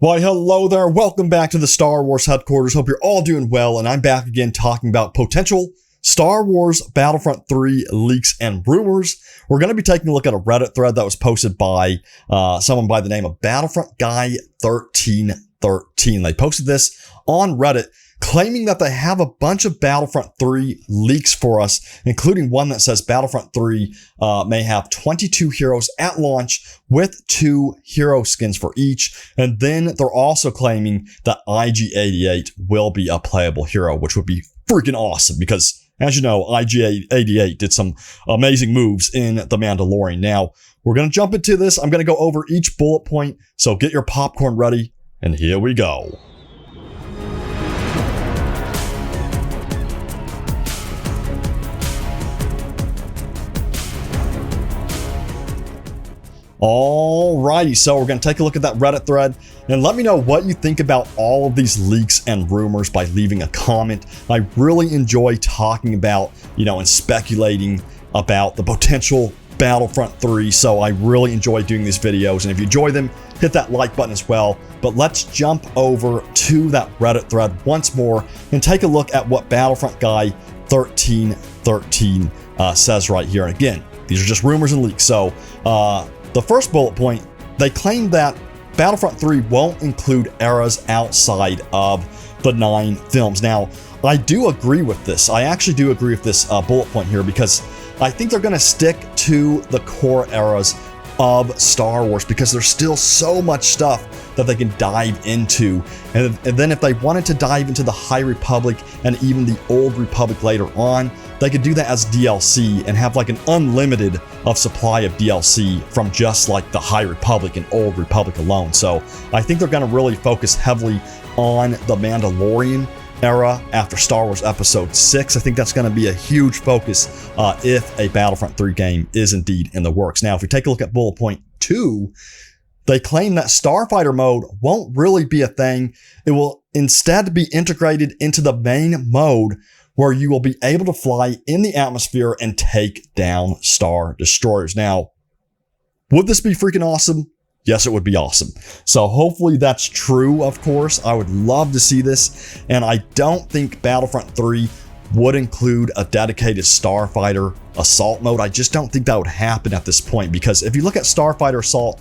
Why, hello there. Welcome back to the Star Wars headquarters. Hope you're all doing well, and I'm back again talking about potential Star Wars Battlefront 3 leaks and rumors. We're going to be taking a look at a Reddit thread that was posted by someone by the name of Battlefront Guy 1313. They posted this on Reddit, claiming that they have a bunch of Battlefront 3 leaks for us, including one that says Battlefront 3 may have 22 heroes at launch with 2 hero skins for each. And then they're also claiming that IG-88 will be a playable hero, which would be freaking awesome because, as you know, IG-88 did some amazing moves in The Mandalorian. Now, we're going to jump into this. I'm going to go over each bullet point, so get your popcorn ready, and here we go. Alrighty, so we're going to take a look at that Reddit thread and let me know what you think about all of these leaks and rumors by leaving a comment. I really enjoy talking about, and speculating about the potential Battlefront 3, so I really enjoy doing these videos, and if you enjoy them, hit that like button as well. But let's jump over to that Reddit thread once more and take a look at what Battlefront Guy 1313 says right here. And again, these are just rumors and leaks, so the first bullet point, they claim that Battlefront 3 won't include eras outside of the 9 films. Now, I do agree with this. I actually do agree with this bullet point here because I think they're going to stick to the core eras of Star Wars because there's still so much stuff that they can dive into. And then if they wanted to dive into the High Republic and even the Old Republic later on, they could do that as DLC and have like an unlimited of supply of DLC from just like the High Republic and Old Republic alone. So I think they're going to really focus heavily on the Mandalorian era after Star Wars Episode 6. I think that's going to be a huge focus if a Battlefront 3 game is indeed in the works. Now, if we take a look at bullet point 2, they claim that Starfighter mode won't really be a thing. It will instead be integrated into the main mode where you will be able to fly in the atmosphere and take down Star Destroyers. Now, would this be freaking awesome? Yes, it would be awesome. So hopefully that's true, of course. I would love to see this. And I don't think Battlefront 3 would include a dedicated Starfighter Assault mode. I just don't think that would happen at this point, because if you look at Starfighter Assault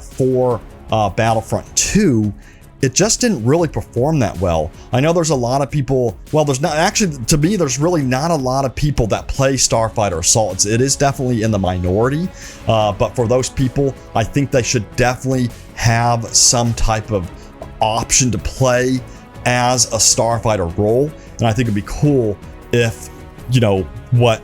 for Battlefront 2, it just didn't really perform that well. I know there's a lot of people, well, there's not, actually, to me, there's really not a lot of people that play Starfighter Assault. It is definitely in the minority, but for those people, I think they should definitely have some type of option to play as a Starfighter Role, and I think it'd be cool if, what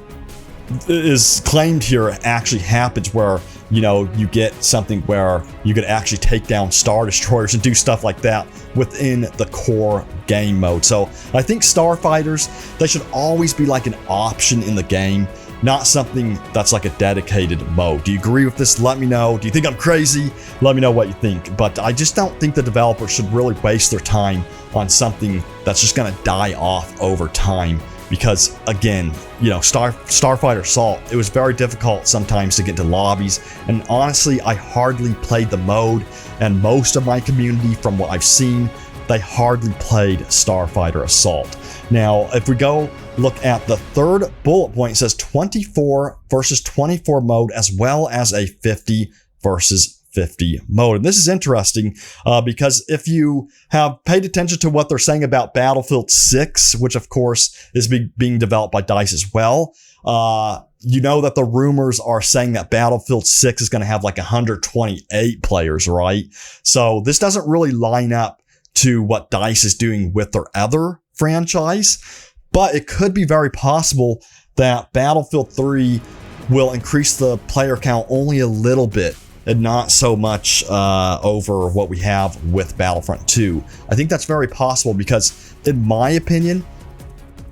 is claimed here actually happens, where you get something where you could actually take down Star Destroyers and do stuff like that within the core game mode. So I think Starfighters, they should always be like an option in the game, not something that's like a dedicated mode. Do you agree with this? Let me know. Do you think I'm crazy? Let me know what you think. But I just don't think the developers should really waste their time on something that's just going to die off over time. Because again, Starfighter Assault, it was very difficult sometimes to get into lobbies, and honestly, I hardly played the mode, and most of my community, from what I've seen, they hardly played Starfighter Assault. Now, if we go look at the third bullet point, it says 24 versus 24 mode, as well as a 50 versus 50 mode. And this is interesting because if you have paid attention to what they're saying about Battlefield 6, which of course is being developed by DICE as well, you know that the rumors are saying that Battlefield 6 is going to have like 128 players, right? So this doesn't really line up to what DICE is doing with their other franchise, but it could be very possible that Battlefield 3 will increase the player count only a little bit, and not so much over what we have with Battlefront 2. I think that's very possible because, in my opinion,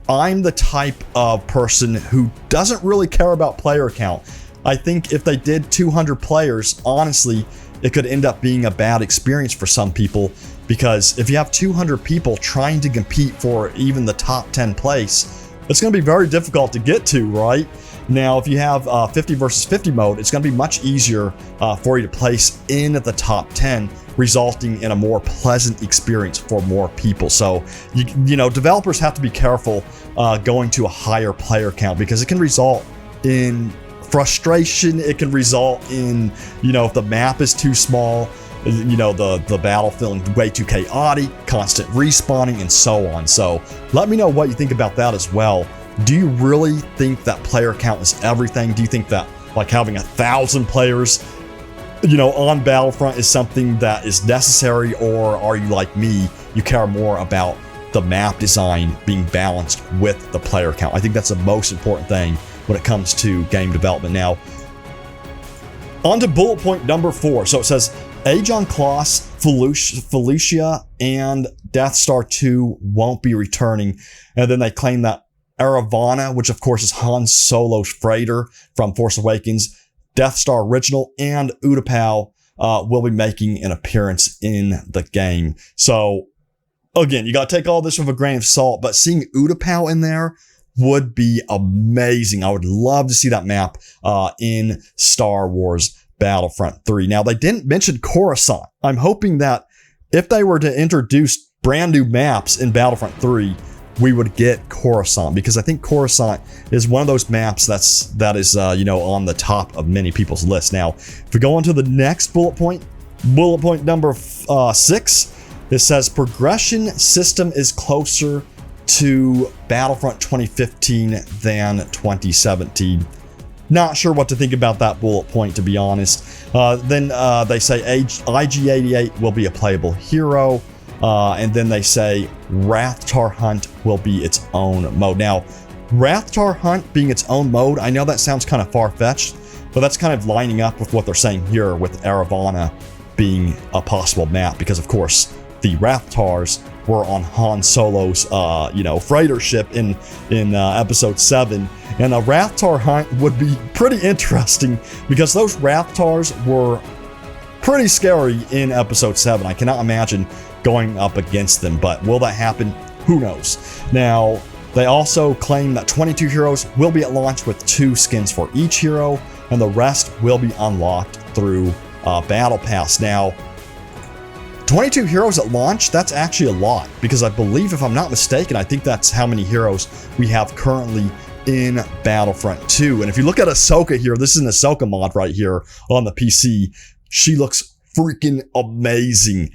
I'm the type of person who doesn't really care about player count. I think if they did 200 players, honestly, it could end up being a bad experience for some people, because if you have 200 people trying to compete for even the top 10 place, it's going to be very difficult to get to, right? Now, if you have 50 versus 50 mode, it's going to be much easier for you to place in the top 10, resulting in a more pleasant experience for more people. So, you know, developers have to be careful going to a higher player count, because it can result in frustration. It can result in, you know, if the map is too small, you know, the battle feeling way too chaotic, constant respawning, and so on. So let me know what you think about that as well. Do you really think that player count is everything? Do you think that like having 1,000 players, you know, on Battlefront is something that is necessary, or are you like me, you care more about the map design being balanced with the player count? I think that's the most important thing when it comes to game development. Now, on to bullet point number 4. So it says, Aegon Kloss, Felicia, and Death Star 2 won't be returning. And then they claim that Eravana, which of course is Han Solo's freighter from Force Awakens, Death Star Original, and Utapau will be making an appearance in the game. So again, you got to take all this with a grain of salt, but seeing Utapau in there would be amazing. I would love to see that map in Star Wars Battlefront 3. Now, they didn't mention Coruscant. I'm hoping that if they were to introduce brand new maps in Battlefront 3, we would get Coruscant, because I think Coruscant is one of those maps that is you know, on the top of many people's lists. Now, if we go on to the next bullet point number 6, it says progression system is closer to Battlefront 2015 than 2017. Not sure what to think about that bullet point, to be honest. Then they say IG-88 will be a playable hero. And then they say Rathtar Hunt will be its own mode. Now, Rathtar Hunt being its own mode, I know that sounds kind of far-fetched, but that's kind of lining up with what they're saying here with Eravana being a possible map, because of course the Rathtars were on Han Solo's you know, freighter ship in episode 7, and a Rathtar Hunt would be pretty interesting, because those Rathtars were pretty scary in episode 7. I cannot imagine going up against them, but will that happen? Who knows? Now, they also claim that 22 heroes will be at launch with 2 skins for each hero, and the rest will be unlocked through Battle Pass. Now, 22 heroes at launch, that's actually a lot, because I believe, if I'm not mistaken, I think that's how many heroes we have currently in Battlefront 2. And if you look at Ahsoka here, this is an Ahsoka mod right here on the PC. She looks freaking amazing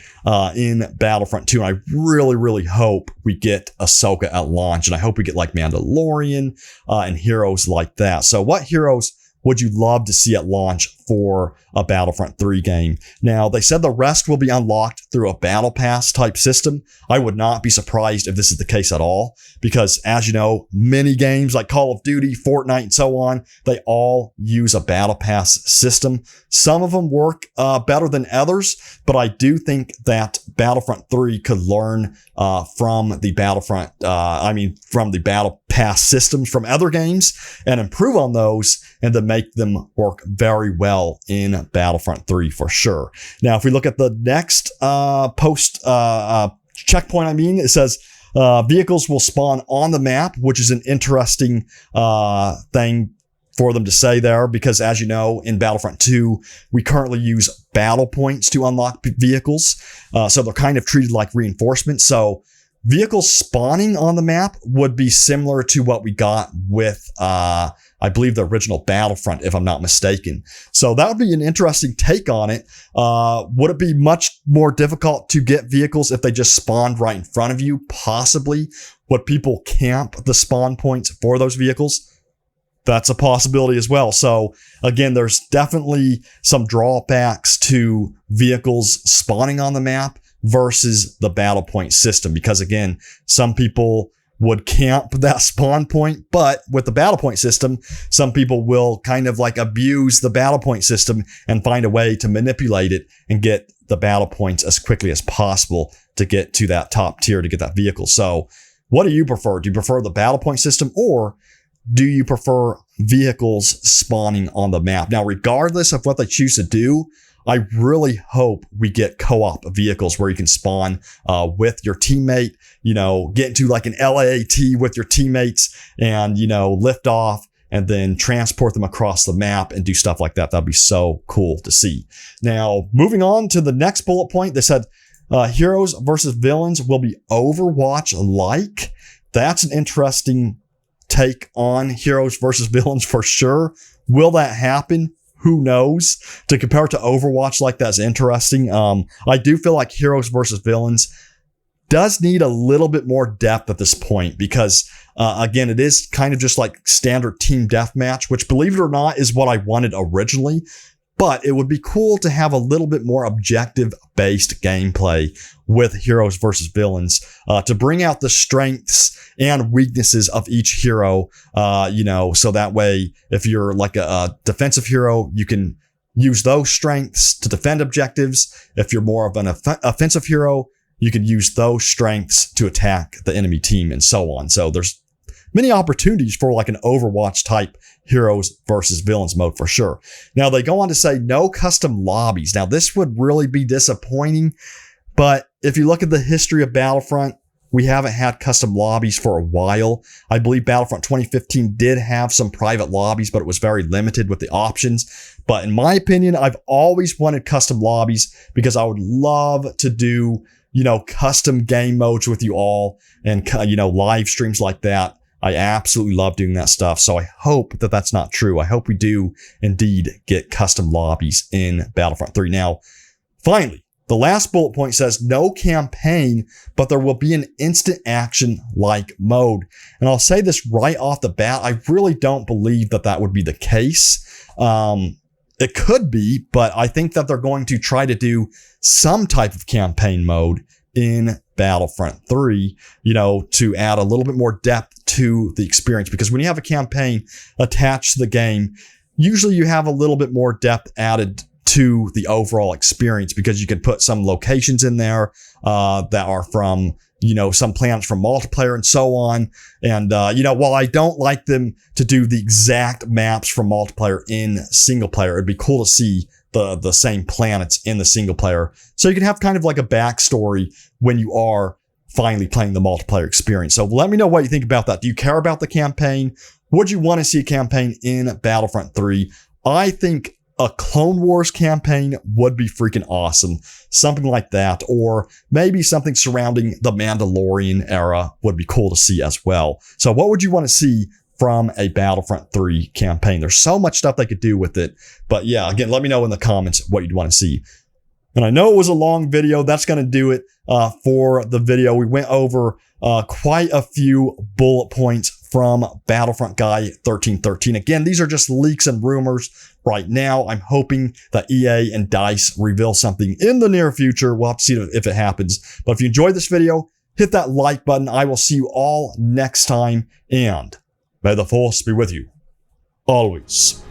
in Battlefront 2. And I really, really hope we get Ahsoka at launch. And I hope we get like Mandalorian and heroes like that. So what heroes would you love to see at launch for a Battlefront 3 game? Now, they said the rest will be unlocked through a Battle Pass type system. I would not be surprised if this is the case at all, because as you know, many games like Call of Duty, Fortnite, and so on, they all use a Battle Pass system. Some of them work better than others, but I do think that Battlefront 3 could learn from the from the Battle Pass systems from other games and improve on those, and to make them work very well in Battlefront 3 for sure. Now, if we look at the next checkpoint, it says vehicles will spawn on the map, which is an interesting thing for them to say there, because as you know, in Battlefront 2, we currently use battle points to unlock vehicles. So they're kind of treated like reinforcements. So vehicles spawning on the map would be similar to what we got with, I believe, the original Battlefront, if I'm not mistaken. So that would be an interesting take on it. Would it be much more difficult to get vehicles if they just spawned right in front of you? Possibly. Would people camp the spawn points for those vehicles? That's a possibility as well. So again, there's definitely some drawbacks to vehicles spawning on the map versus the battle point system, because again, some people would camp that spawn point, but with the battle point system, some people will kind of like abuse the battle point system and find a way to manipulate it and get the battle points as quickly as possible to get to that top tier to get that vehicle. So what do you prefer? Do you prefer the battle point system, or do you prefer vehicles spawning on the map? Now, regardless of what they choose to do, I really hope we get co-op vehicles where you can spawn with your teammate, you know, get into like an LAAT with your teammates and, you know, lift off and then transport them across the map and do stuff like that. That'd be so cool to see. Now, moving on to the next bullet point, they said heroes versus villains will be Overwatch-like. That's an interesting take on heroes versus villains for sure. Will that happen? Who knows? To compare it to Overwatch like that's interesting. I do feel like heroes versus villains does need a little bit more depth at this point because, again, it is kind of just like standard team deathmatch, which, believe it or not, is what I wanted originally. But it would be cool to have a little bit more objective-based gameplay with heroes versus villains to bring out the strengths and weaknesses of each hero, so that way, if you're like a defensive hero, you can use those strengths to defend objectives. If you're more of an offensive hero, you can use those strengths to attack the enemy team and so on. So there's many opportunities for like an Overwatch type heroes versus villains mode for sure. Now they go on to say no custom lobbies. Now this would really be disappointing, but if you look at the history of Battlefront, we haven't had custom lobbies for a while. I believe Battlefront 2015 did have some private lobbies, but it was very limited with the options. But in my opinion, I've always wanted custom lobbies because I would love to do, custom game modes with you all and, live streams like that. I absolutely love doing that stuff. So I hope that that's not true. I hope we do indeed get custom lobbies in Battlefront 3. Now, finally, the last bullet point says no campaign, but there will be an instant action like mode. And I'll say this right off the bat. I really don't believe that that would be the case. It could be, but I think that they're going to try to do some type of campaign mode in Battlefront 3, to add a little bit more depth to the experience. Because when you have a campaign attached to the game, usually you have a little bit more depth added to the overall experience because you can put some locations in there that are from, some planets from multiplayer and so on. And, while I don't like them to do the exact maps from multiplayer in single player, it'd be cool to see the same planets in the single player. So you can have kind of like a backstory when you are finally playing the multiplayer experience. So let me know what you think about that. Do you care about the campaign? Would you want to see a campaign in Battlefront 3? I think a Clone Wars campaign would be freaking awesome. Something like that. Or maybe something surrounding the Mandalorian era would be cool to see as well. So what would you want to see from a Battlefront 3 campaign? There's so much stuff they could do with it. But yeah, again, let me know in the comments what you'd want to see. And I know it was a long video. That's going to do it for the video. We went over quite a few bullet points from Battlefront Guy 1313. Again, these are just leaks and rumors right now. I'm hoping that EA and DICE reveal something in the near future. We'll have to see if it happens. But if you enjoyed this video, hit that like button. I will see you all next time. And may the Force be with you always.